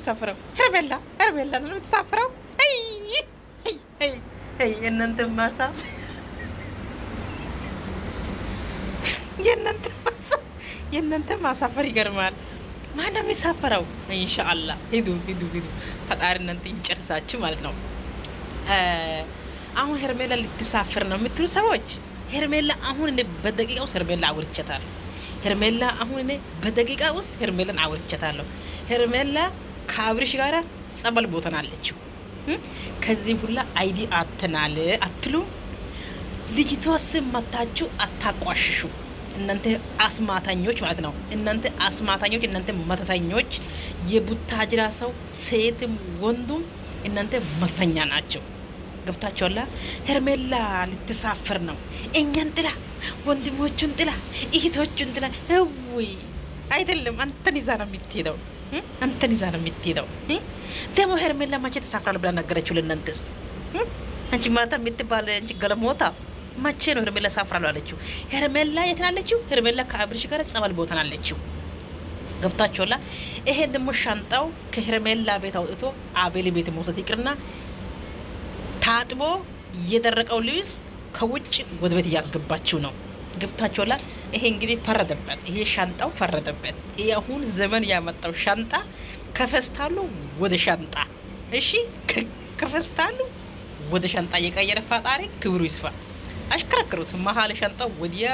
የምትሳፍረው? ሄርሜላ ነው የምትሳፍረው? የእናንተ ማሳፈር ይገርማል። ማነው የሚሳፈረው? ኢንሻአላህ ሂዱ። ፈጣሪ እናንተ ይጨርሳችሁ ማለት ነው። አሁን ሄርሜላ ልትሳፍር ነው የምትሉ ሰዎች ሄርሜላ አሁን እኔ በደቂቃ ውስጥ ሄርሜላ አውርቼታለሁ። ሄርሜላን አውርቼታለሁ። ሄርሜላ ከአብርሽ ጋራ ጸበል ቦታ ናለችው። ከዚህ ሁላ አይዲ አተናል አትሉ። ልጅቷ ስም መታችሁ አታቋሽሹ። እናንተ አስማተኞች ማለት ነው። እናንተ መተተኞች፣ የቡታጅራ ሰው ሴትም ወንዱም እናንተ መተተኛ ናቸው። ገብታችኋላ? ሄርሜላ ልትሳፍር ነው። እኛን ጥላ፣ ወንድሞቹን ጥላ፣ እህቶቹን ጥላ። እውይ አይደለም፣ አንተን ይዛ ነው የምትሄደው። ደግሞ ሄርሜላ መቼ ተሳፍራል ብላ ነገረችው ለእናንተስ? አንቺ ማታ የምትባል አንቺ ገለሞታ መቼ ነው ሄርሜላ ሳፍራለሁ አለችው? ሄርሜላ የት ናለችው? ሄርሜላ ከአብርሽ ጋር ጸበል ቦታ ናለችው። ገብታችኋላ? ይሄን ደግሞ ሻንጣው ከሄርሜላ ቤት አውጥቶ አቤል ቤት መውሰድ ይቅርና ታጥቦ የደረቀው ልብስ ከውጭ ወደ ቤት እያስገባችው ነው። ገብታችኋላ? ይሄ እንግዲህ ፈረደበት። ይሄ ሻንጣው ፈረደበት። ይሄ አሁን ዘመን ያመጣው ሻንጣ ከፈስታሉ ወደ ሻንጣ፣ እሺ፣ ከፈስታሉ ወደ ሻንጣ የቀየረ ፈጣሪ ክብሩ ይስፋ። አሽከረክሩት መሀል ሻንጣው ወዲያ።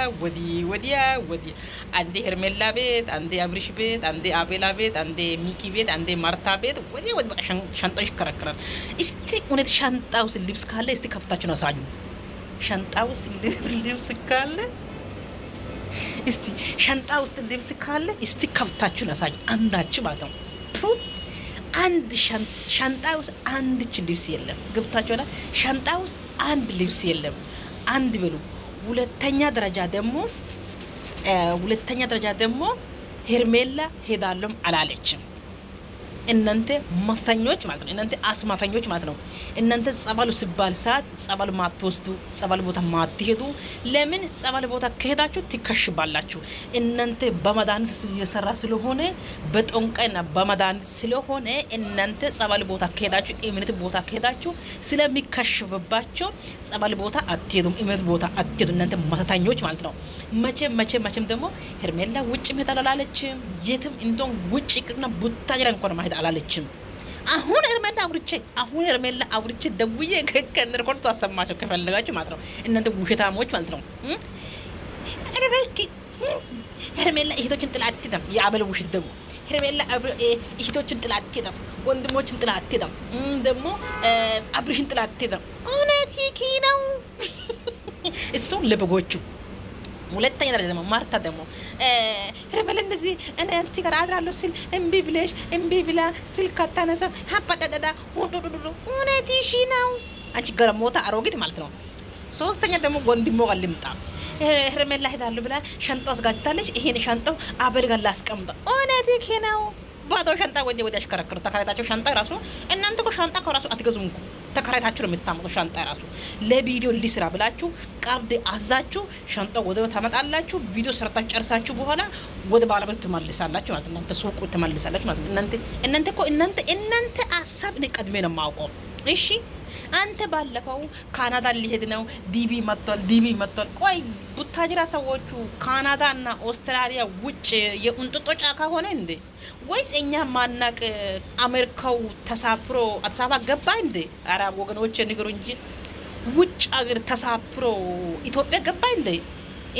አንዴ ሄርሜላ ቤት፣ አንዴ አብርሽ ቤት፣ አንዴ አቤላ ቤት፣ አንዴ ሚኪ ቤት፣ አንዴ ማርታ ቤት፣ ወዲያ ሻንጣው ይሽከረክራል። እስቲ እውነት ሻንጣ ውስጥ ልብስ ካለ እስቲ ከፍታችሁ ነው አሳዩ። ሻንጣ ውስጥ ልብስ ካለ እስቲ ከፍታችሁ ነው አሳዩ። አንዳችሁ ማለት ነው። አንድ ሻንጣ ውስጥ አንድች ልብስ የለም። ገብታችኋል? ሻንጣ ውስጥ አንድ ልብስ የለም። አንድ ብሉ። ሁለተኛ ደረጃ ደግሞ ሄርሜላ ሄዳለም አላለችም። እናንተ መተኞች ማለት ነው። እናንተ አስማተኞች ማለት ነው። እናንተ ጸበሉ ሲባል ሰዓት ጸበል ማትወስዱ፣ ጸበል ቦታ ማትሄዱ። ለምን ጸበል ቦታ ከሄዳችሁ ትከሽባላችሁ። እናንተ በመድኃኒት የሰራ ስለሆነ በጦንቃይና በመድኃኒት ስለሆነ እናንተ ጸበል ቦታ ከሄዳችሁ፣ እምነት ቦታ ከሄዳችሁ ስለሚከሽብባቸው ጸበል ቦታ አትሄዱም፣ እምነት ቦታ አትሄዱ። እናንተ መተተኞች ማለት ነው። መቼም ደግሞ ሄርሜላ ውጭ መሄድ አላለችም። የትም እንደውም ውጭ ይቅርና ቡታጅራ እንኳን ማሄድ አላለችም። አሁን ሄርሜላ አውርቼ ደውዬ ከነርኮርቱ አሰማቸው ከፈለጋችሁ ማለት ነው። እናንተ ውሸታሞች ማለት ነው። ሄርሜላ እህቶችን ጥላ አትሄድም። የአበል ውሸት ደግሞ ሄርሜላ እህቶችን ጥላ አትሄድም። ወንድሞችን ጥላ አትሄድም። ደግሞ አብርሽን ጥላ አትሄድም። እውነት ይኪ ነው እሱም ለበጎቹ። ሁለተኛ ደረጃ ደግሞ ማርታ ደግሞ ሄርሜላ እንደዚህ እኔ አንቺ ጋር አድራለሁ ሲል እምቢ ብላ ስልክ አታነሳ ሀባዳዳዳ ሁዱዱዱ እውነትሽ ነው። አንቺ ገረሞታ አሮጊት ማለት ነው። ሶስተኛ ደግሞ ወንድሞ ጋር ልምጣ። ሄርሜላ ሄዳለሁ ብላ ሻንጣው አስጋጅታለች። ይሄን ሻንጣው አበል ጋር ላስቀምጠው። እውነትሽ ነው። ባዶ ሻንጣ ወዲያ አሽከረክሩ። ተከራይታችሁ ሻንጣ ራሱ እናንተ እኮ ሻንጣ ከራሱ አትገዙም እኮ ተከራይታችሁ ነው የምታመጡት። ሻንጣ ራሱ ለቪዲዮ ሊስራ ብላችሁ ቀብድ አዛችሁ ሻንጣው ወደ ታመጣላችሁ። ቪዲዮ ሰርታችሁ ጨርሳችሁ በኋላ ወደ ባለቤት ትመልሳላችሁ ማለት ነው። እናንተ ሱቁ ትመልሳላችሁ ማለት ነው። እናንተ ሀሳብ እኔ ቀድሜ ነው የማውቀው። እሺ አንተ ባለፈው ካናዳ ሊሄድ ነው ዲቪ መጥቷል። ቆይ ቡታጅራ ሰዎቹ ካናዳ እና ኦስትራሊያ ውጭ የኡንጥጦ ጫካ ሆነ እንዴ? ወይስ እኛ ማናቅ አሜሪካው ተሳፍሮ አዲስ አበባ ገባ እንዴ? ኧረ ወገኖች ንገሩ እንጂ ውጭ ሀገር ተሳፍሮ ኢትዮጵያ ገባ እንዴ?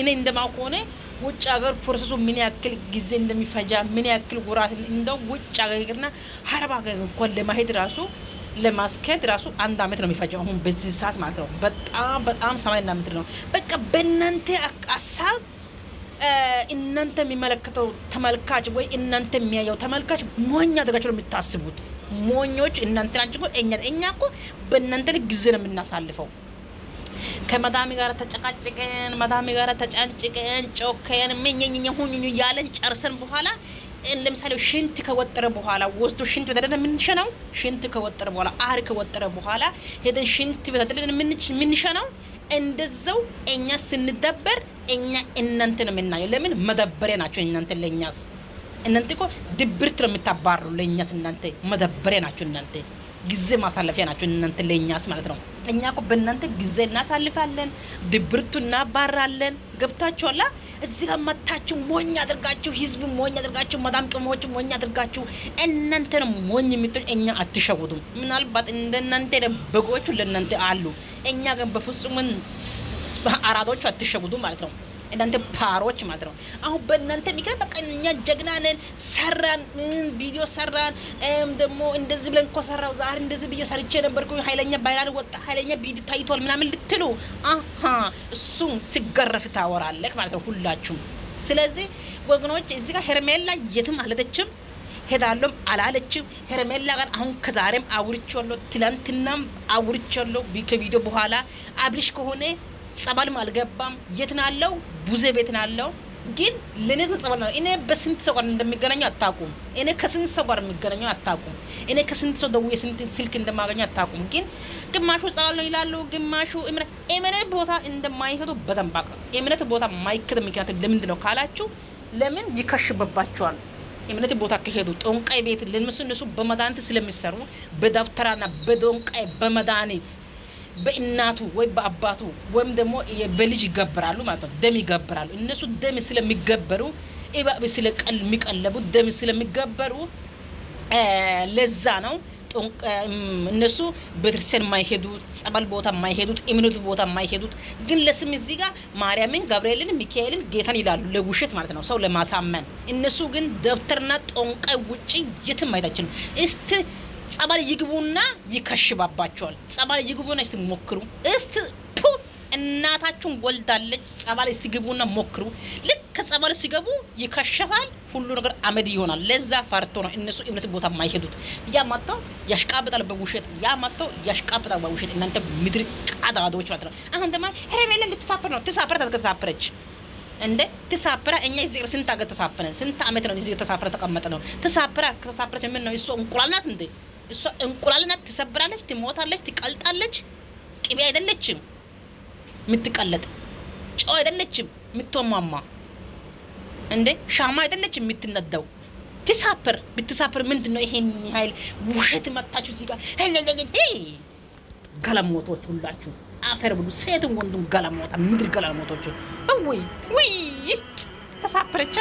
እኔ እንደማውቅ ሆነ ውጭ ሀገር ፕሮሰሱ ምን ያክል ጊዜ እንደሚፈጃ ምን ያክል ወራት እንደው ውጭ ሀገርና ሀረብ ሀገር እንኳን ለማሄድ ራሱ ለማስከድ ራሱ 1 አመት ነው የሚፈጀው። አሁን በዚህ ሰዓት ማለት ነው። በጣም ሰማይና ምድር ነው። በቃ በእናንተ ሀሳብ እናንተ የሚመለከተው ተመልካች ወይ እናንተ የሚያየው ተመልካች ሞኝ አድርጋችሁ ነው የምታስቡት። ሞኞች እናንተ ናችሁ። እኛ እኮ በእናንተ ጊዜ ነው የምናሳልፈው። ከመዳሚ ጋር ተጨቃጭቀን መዳሚ ጋር ተጫንጭቀን ጮከን ምኝኝ ሁኙ ያለን ጨርሰን በኋላ ለምሳሌ ሽንት ከወጠረ በኋላ ወስዶ ሽንት በተደለ ምንሸነው ሽንት ከወጠረ በኋላ አር ከወጠረ በኋላ ሄደን ሽንት በተደለ ምንሸነው። እንደዛው እኛ ስንደበር እኛ እናንተ ነው የምናየው። ለምን መደበሪያ ናቸው እናንተ ለኛስ እናንተ እኮ ድብርት ነው የምታባሩ ለእኛስ። እናንተ መደበሪያ ናችሁ። እናንተ ጊዜ ማሳለፊያ ናችሁ እናንተ ለእኛስ ማለት ነው። እኛ እኮ በእናንተ ጊዜ እናሳልፋለን፣ ድብርቱ እናባራለን። ገብታችኋላ? እዚህ ጋር መታችሁ ሞኝ አድርጋችሁ፣ ህዝብ ሞኝ አድርጋችሁ፣ መዳም ቅሞች ሞኝ አድርጋችሁ እናንተ ነው ሞኝ የምትሆን። እኛ አትሸውዱም። ምናልባት እንደናንተ በጎቹ ለእናንተ አሉ። እኛ ግን በፍጹም አራዶቹ አትሸውዱ ማለት ነው። እናንተ ፓሮች ማለት ነው። አሁን በእናንተ ምክንያት በቃ እኛ ጀግና ነን፣ ሰራን፣ ቪዲዮ ሰራን፣ ደግሞ እንደዚህ ብለን እኮ ሰራው፣ ዛሬ እንደዚህ ብዬ ሰርቼ ነበርኩ፣ ኃይለኛ ባይራል ወጣ፣ ኃይለኛ ቪዲዮ ታይቷል ምናምን ልትሉ እሱም ሲገረፍ ታወራለህ ማለት ነው ሁላችሁም። ስለዚህ ወገኖች እዚህ ጋር ሄርሜላ የትም አልሄደችም፣ ሄዳለሁም አላለችም። ሄርሜላ ጋር አሁን ከዛሬም አውርቻለሁ፣ ትላንትናም አውርቻለሁ ከቪዲዮ በኋላ። አብርሽ ከሆነ ጸበልም አልገባም። የት ነው ያለው? ቡዜ ቤት ነው ያለው። ግን ለኔ ጸበል ነው። እኔ በስንት ሰው ጋር እንደሚገናኘው አታውቁም። እኔ ከስንት ሰው ጋር የሚገናኘው አታውቁም። እኔ ከስንት ሰው ደውዬ ስንት ስልክ እንደማገኘው አታውቁም። ግን ግማሹ ጸበል ነው ይላሉ፣ ግማሹ እምነት ቦታ እንደማይሄዱ በደንብ አውቃለሁ። እምነት ቦታ ማይከድ ምክንያት ለምንድን ነው ካላችሁ፣ ለምን ይከሽበባቸዋል። እምነት ቦታ ከሄዱ ጦንቃይ ቤት ለነሱ በመድኃኒት ስለሚሰሩ በዳብተራና በዶንቃይ በመድኃኒት በእናቱ ወይ በአባቱ ወይም ደግሞ በልጅ ይገብራሉ ማለት ነው። ደም ይገብራሉ። እነሱ ደም ስለሚገበሩ እባብ ስለሚቀለቡ ደም ስለሚገበሩ ለዛ ነው እነሱ ቤተክርስቲያን የማይሄዱት፣ ጸበል ቦታ የማይሄዱት፣ እምነት ቦታ የማይሄዱት። ግን ለስም እዚህ ጋር ማርያምን፣ ገብርኤልን፣ ሚካኤልን፣ ጌታን ይላሉ ለውሸት ማለት ነው፣ ሰው ለማሳመን። እነሱ ግን ደብተርና ጦንቃይ ውጪ የትም አይታችልም። እስቲ ጸበል ይግቡና ይከሽባባቸዋል። ጸበል ይግቡና እስቲ ሞክሩ። እስቲ እናታችሁን ወልዳለች። ጸበል እስቲ ግቡና ሞክሩ። ልክ ከጸበል ሲገቡ ይከሸፋል፣ ሁሉ ነገር አመድ ይሆናል። ለዛ ፈርቶ ነው እነሱ እምነት ቦታ የማይሄዱት። ያ መጥቶ ያሽቃብጣል በውሸት፣ ያ መጥቶ ያሽቃብጣል በውሸት። እናንተ ምድር ቀዳዶች ማለት ነው። አሁን ደግሞ ሄርሜላ ልትሳፈር ነው። ተሳፈረች እንዴ? ተሳፈራ። እኛ እዚህ ስንት አገር ተሳፈረን? ስንት አመት ነው እዚህ ተሳፈረ ተቀመጠ ነው። ተሳፈረች ምን ነው? እሷ እንቁላል ናት እንዴ? እሷ እንቁላል ናት። ትሰብራለች፣ ትሞታለች፣ ትቀልጣለች። ቅቤ አይደለችም የምትቀለጥ፣ ጨው አይደለችም የምትማማ እንዴ? ሻማ አይደለችም የምትነዳው። ትሳፈር። ብትሳፈር ምንድነው ይሄን ኃይል ውሸት መጣችሁ እዚህ ጋር ገለሞቶች ሁላችሁ አፈር ብሉ። ሴቱን ወንዱን ገለሞታ፣ ምድር ገለሞቶች። ወይ ተሳፈረች።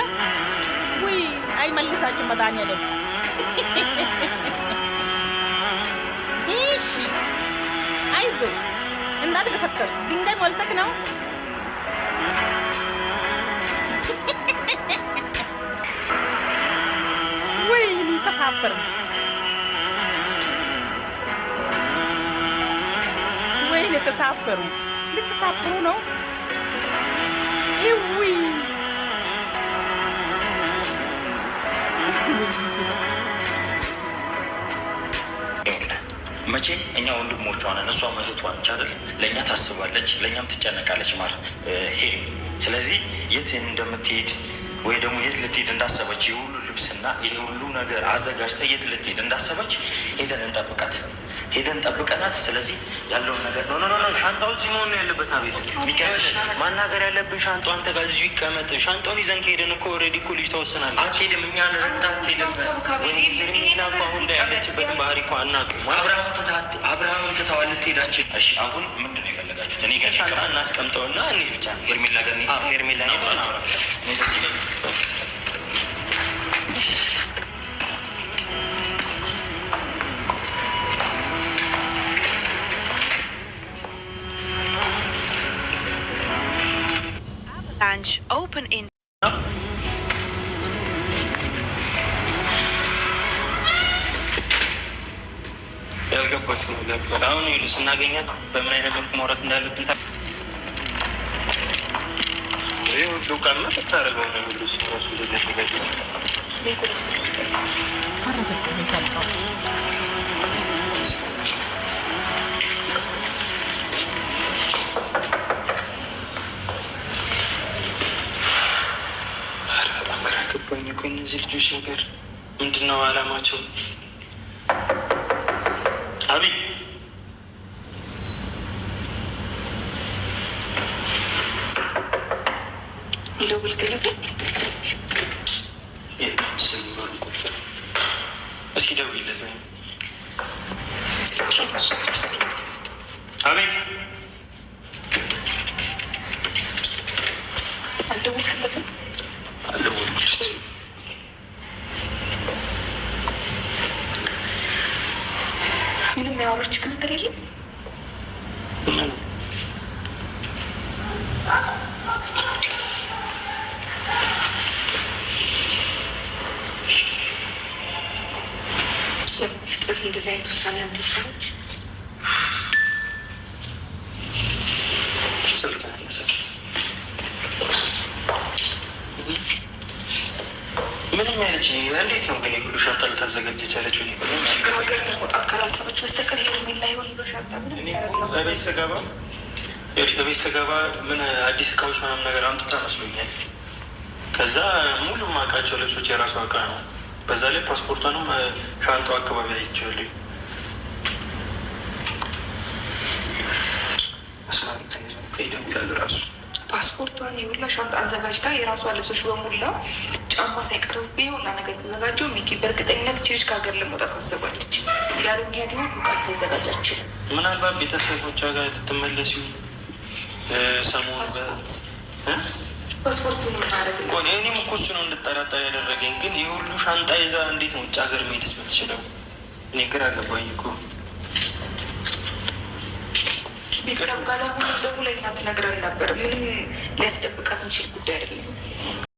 ወይ አይመልሳችሁ መድኃኒዓለም። እሺ አይዞ እንዳትገፈተር። ድንጋይ ሞልተክ ነው። ወይ ተሳፈር። ወይ ልትሳፈሩ ነው። ይውይ መቼም እኛ ወንድሞቿ ነን፣ እሷ እህቷ ነች አይደል? ለእኛ ታስባለች፣ ለእኛም ትጨነቃለች ማለት ሄሪ። ስለዚህ የት እንደምትሄድ ወይ ደግሞ የት ልትሄድ እንዳሰበች የሁሉ ልብስና የሁሉ ነገር አዘጋጅታ የት ልትሄድ እንዳሰበች ሄደን እንጠብቃት። ሄደን ጠብቀናት። ስለዚህ ያለውን ነገር ኖ ሻንጣው እዚህ መሆን ያለበት። አቤት ሚካስሽ ማናገር ያለብን ሻንጣው አንተ ጋር እዚሁ ይቀመጥ። ሻንጣውን ይዘን ከሄደን እኮ ኦልሬዲ እኮ ልጅ ተወስናለች። አትሄድም፣ እኛ ለረንታ አትሄድም። ሄርሜላ እኮ አሁን ላይ ያለችበትን ባህሪ እኮ አናውቅም። አብርሃምን ትተዋል ልትሄዳችን። እሺ አሁን ምንድን ነው የፈለጋችሁት? እኔ ጋር ሻንጣ እናስቀምጠውና እንሂድ ብቻ። ሄርሜላ ጋር ሄርሜላ ደስ ይለኝ። Launch open in. ያልገባችሁ ነገር አሁን ስናገኛት በምን አይነት መልኩ ማውራት እንዳለብን ይህ ሁሉ ቃልና ታደረገው ነው ሁሉ ራሱ እንደዚህ ተጋጭ እኮ እነዚህ ልጆች ነገር ምንድን ነው አላማቸው? አቢ ልደውልልህ? ስለ አቤት አልደወልክለትም? አልደወልኩልሽም። ምንም ያወራችህ ነገር የለም? ምን ፍጥረት እንደዚህ አይነት ውሳኔ አንደወሰነች? ስልክ ያነሳል። ምንም ያለች እንዴት ነው ግን የሁሉ ሻንጣ ልታዘጋጀች ያለችው? ከሀገር ለመውጣት ካላሰበች በስተቀር ሄርሜላ ይሆን ብሎ ሻንጣ ቤት ስገባ ምን አዲስ እቃዎች ምናምን ነገር አምጥታ መስሎኛል። ከዛ ሙሉ ማውቃቸው ልብሶች የራሷ እቃ ነው። በዛ ላይ ፓስፖርቷንም ሻንጣው አካባቢ አይቼዋለሁ። ይደውላሉ ራሱ ፓስፖርቷን የሁላ ሻንጣ አዘጋጅታ የራሷ ልብሶች በሙላ ጫማ ሳይቀርብ የሁላ ነገር ተዘጋጀው። ሚኪ በእርግጠኝነት ችልጅ ከሀገር ለመውጣት አስባለች። ያለ ምክንያት ይሆን ቃል ተዘጋጃችል። ምናልባት ቤተሰቦቿ ጋር ልትመለስ ሰሞኑን ፓስፖርቱን ማድረግ እኔም እኮ እሱ ነው እንድጠራጠር ያደረገኝ። ግን የሁሉ ሻንጣ ይዛ እንዴት ነው ውጭ ሀገር መሄድስ የምትችለው? እኔ ግራ ገባኝ እኮ። ቤተሰብ ጋር ደግሞ ላይ ትነግረን ነበር። ምንም ሊያስደብቃት የሚችል ጉዳይ አይደለም።